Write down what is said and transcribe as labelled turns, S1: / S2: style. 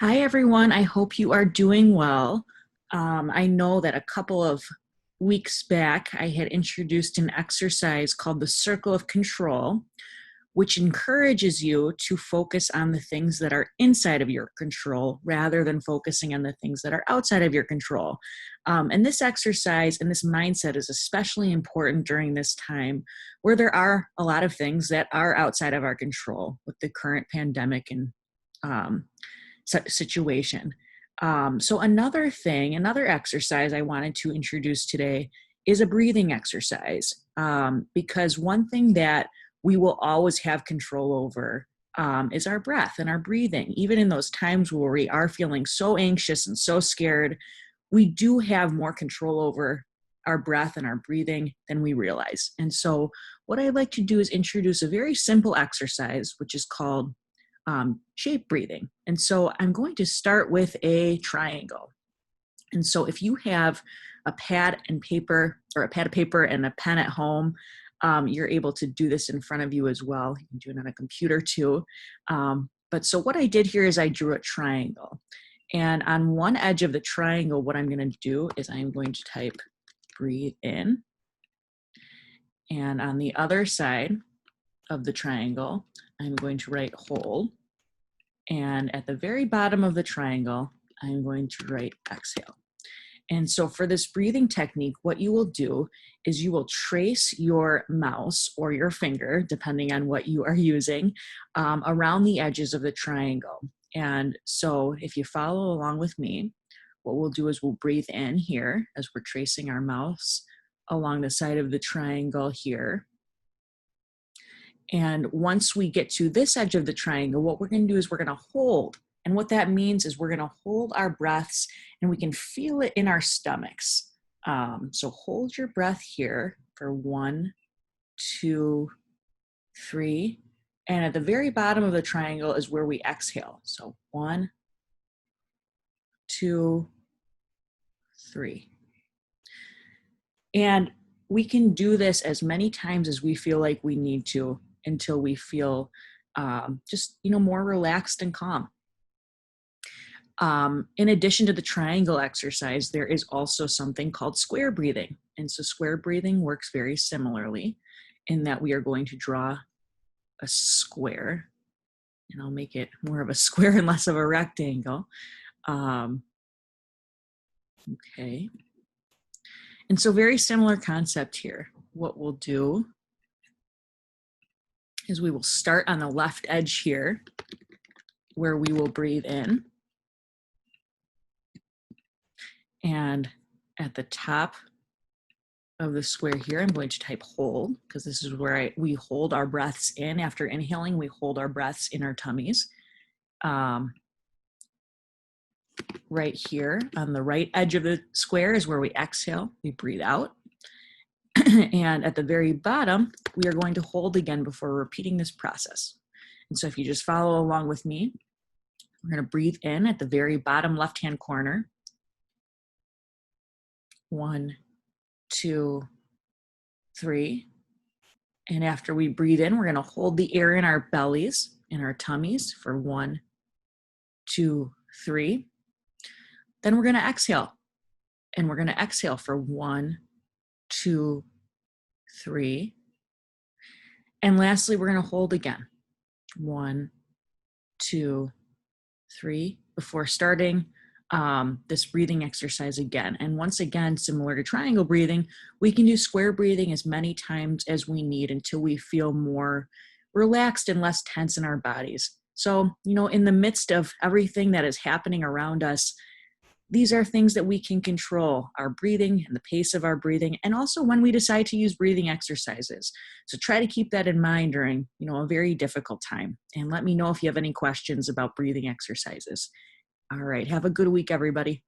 S1: Hi, everyone. I hope you are doing well. I know that a couple of weeks back, I had introduced an exercise called the Circle of Control, which encourages you to focus on the things that are inside of your control rather than focusing on the things that are outside of your control. And this exercise and this mindset is especially important during this time where there are a lot of things that are outside of our control with the current pandemic and um, situation. So another exercise I wanted to introduce today is a breathing exercise, because one thing that we will always have control over is our breath and our breathing. Even in those times where we are feeling so anxious and so scared, we do have more control over our breath and our breathing than we realize. And so what I'd like to do is introduce a very simple exercise, which is called shape breathing. And so I'm going to start with a triangle. And so if you have a pad and paper or a pad of paper and a pen at home, you're able to do this in front of you as well. You can do it on a computer too. But so what I did here is I drew a triangle. And on one edge of the triangle, what I'm going to do is I'm going to type breathe in. And on the other side of the triangle, I'm going to write hold. And at the very bottom of the triangle, I'm going to write exhale. And so for this breathing technique, what you will do is you will trace your mouse or your finger, depending on what you are using, around the edges of the triangle. And so if you follow along with me, what we'll do is we'll breathe in here as we're tracing our mouse along the side of the triangle here. And once we get to this edge of the triangle, what we're going to do is we're going to hold. And what that means is we're going to hold our breaths and we can feel it in our stomachs. So hold your breath here for 1, 2, 3. And at the very bottom of the triangle is where we exhale. So 1, 2, 3. And we can do this as many times as we feel like we need to until we feel just more relaxed and calm. In addition to the triangle exercise, there is also something called square breathing. And so square breathing works very similarly in that we are going to draw a square, and I'll make it more of a square and less of a rectangle. Okay. And so very similar concept here. What we'll do is we will start on the left edge here where we will breathe in. And at the top of the square here, I'm going to type hold because this is where we hold our breaths in. After inhaling, we hold our breaths in our tummies. Right here on the right edge of the square is where we exhale, we breathe out. And at the very bottom, we are going to hold again before repeating this process. And so if you just follow along with me, we're going to breathe in at the very bottom left-hand corner. 1, 2, 3. And after we breathe in, we're going to hold the air in our bellies, in our tummies for 1, 2, 3. Then we're going to exhale. And we're going to exhale for 1, 2, 3. And lastly, we're going to hold again. 1, 2, 3 before starting this breathing exercise again. And once again, similar to triangle breathing, we can do square breathing as many times as we need until we feel more relaxed and less tense in our bodies. So, in the midst of everything that is happening around us, these are things that we can control, our breathing and the pace of our breathing, and also when we decide to use breathing exercises. So try to keep that in mind during, a very difficult time. And let me know if you have any questions about breathing exercises. All right, have a good week, everybody.